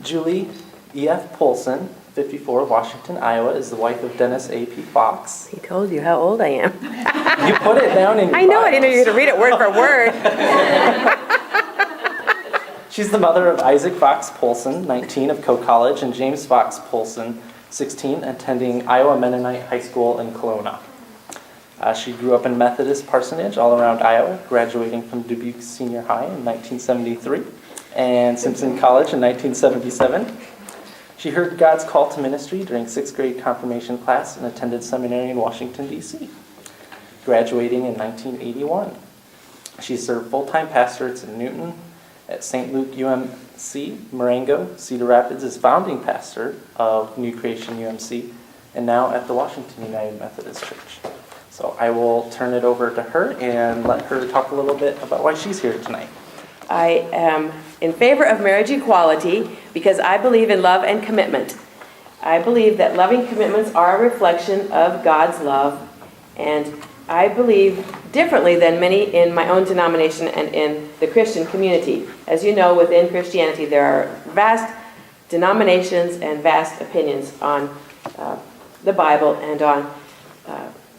Julie E.F. Poulsen, 54, Washington, Iowa, is the wife of Dennis A.P. Fox. He told you how old I am. You put it down in your I know, I didn't know you were bios. going to read it word for word. She's the mother of Isaac Fox Poulsen, 19, of Coe College, and James Fox Poulsen, 16, attending Iowa Mennonite High School in Kelowna. She grew up in Methodist parsonage all around Iowa, graduating from Dubuque Senior High in 1973 and Simpson College in 1977. She heard God's call to ministry during 6th grade confirmation class and attended seminary in Washington, D.C., graduating in 1981. She served full-time pastorates in Newton, at St. Luke UMC, Marengo, Cedar Rapids is founding pastor of New Creation UMC, and now at the Washington United Methodist Church. So I will turn it over to her and let her talk a little bit about why she's here tonight. I am in favor of marriage equality because I believe in love and commitment. I believe that loving commitments are a reflection of God's love, and I believe differently than many in my own denomination and in the Christian community. As you know, within Christianity, there are vast denominations and vast opinions on the Bible and on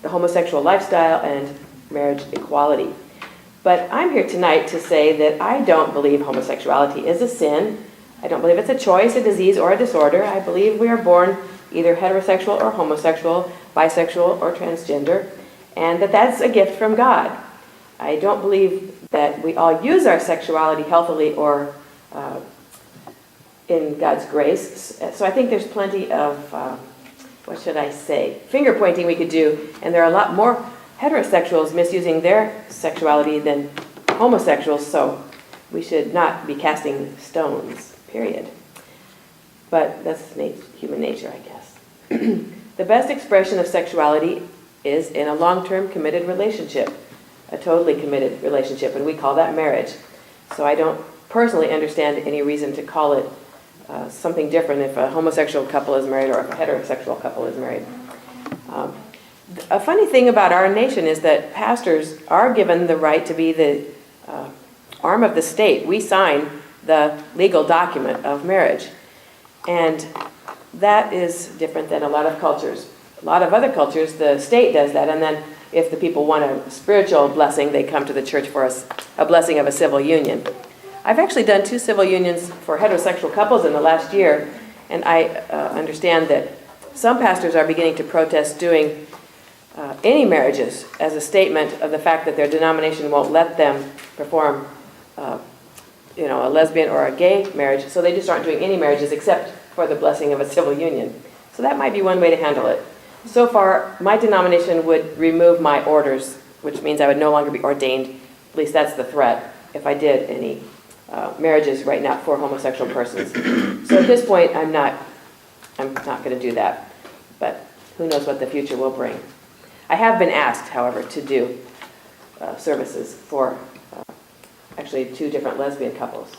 the homosexual lifestyle and marriage equality. But I'm here tonight to say that I don't believe homosexuality is a sin. I don't believe it's a choice, a disease, or a disorder. I believe we are born either heterosexual or homosexual, bisexual or transgender, and that that's a gift from God. I don't believe that we all use our sexuality healthily or in God's grace. So I think there's plenty of, finger pointing we could do, and there are a lot more heterosexuals misusing their sexuality than homosexuals, so we should not be casting stones, period. But that's human nature, I guess. The best expression of sexuality is in a long-term committed relationship, a totally committed relationship, and we call that marriage. So I don't personally understand any reason to call it something different if a homosexual couple is married or if a heterosexual couple is married. A funny thing about our nation is that pastors are given the right to be the arm of the state. We sign the legal document of marriage. And that is different than a lot of cultures. A lot of other cultures, the state does that, and then if the people want a spiritual blessing, they come to the church for a blessing of a civil union. I've actually done 2 civil unions for heterosexual couples in the last year, and I understand that some pastors are beginning to protest doing any marriages as a statement of the fact that their denomination won't let them perform a lesbian or a gay marriage, so they just aren't doing any marriages except for the blessing of a civil union. So that might be one way to handle it. So far, my denomination would remove my orders, which means I would no longer be ordained, at least that's the threat, if I did any marriages right now for homosexual persons. So at this point, I'm not going to do that, but who knows what the future will bring. I have been asked, however, to do services for actually 2 different lesbian couples.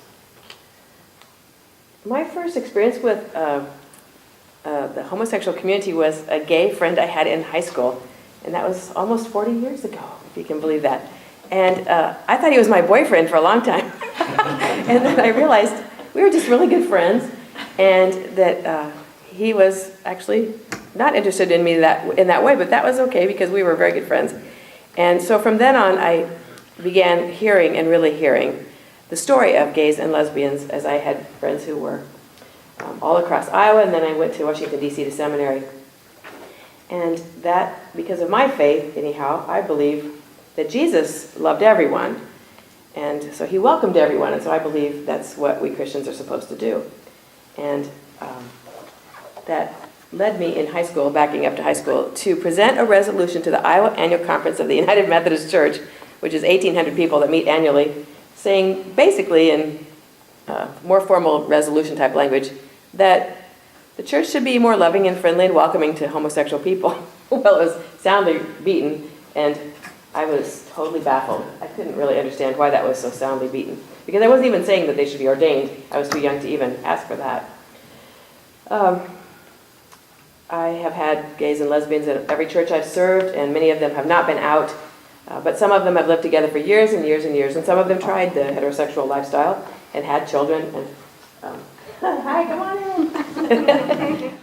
My first experience with the homosexual community was a gay friend I had in high school, and that was almost 40 years ago, if you can believe that. And I thought he was my boyfriend for a long time. And then I realized we were just really good friends, and that he was actually not interested in me in that way, but that was okay because we were very good friends. And so from then on, I began hearing and really hearing the story of gays and lesbians, as I had friends who were all across Iowa, and then I went to Washington, D.C. to seminary. And that, because of my faith, anyhow, I believe that Jesus loved everyone, and so he welcomed everyone, and so I believe that's what we Christians are supposed to do. And that led me in high school, backing up to high school, to present a resolution to the Iowa Annual Conference of the United Methodist Church, which is 1,800 people that meet annually, saying basically in more formal resolution type language that the church should be more loving and friendly and welcoming to homosexual people. Well, it was soundly beaten, and I was totally baffled. I couldn't really understand why that was so soundly beaten, because I wasn't even saying that they should be ordained. I was too young to even ask for that. I have had gays and lesbians in every church I've served, and many of them have not been out, but some of them have lived together for years and years and years, and some of them tried the heterosexual lifestyle and had children and Hi, come on in.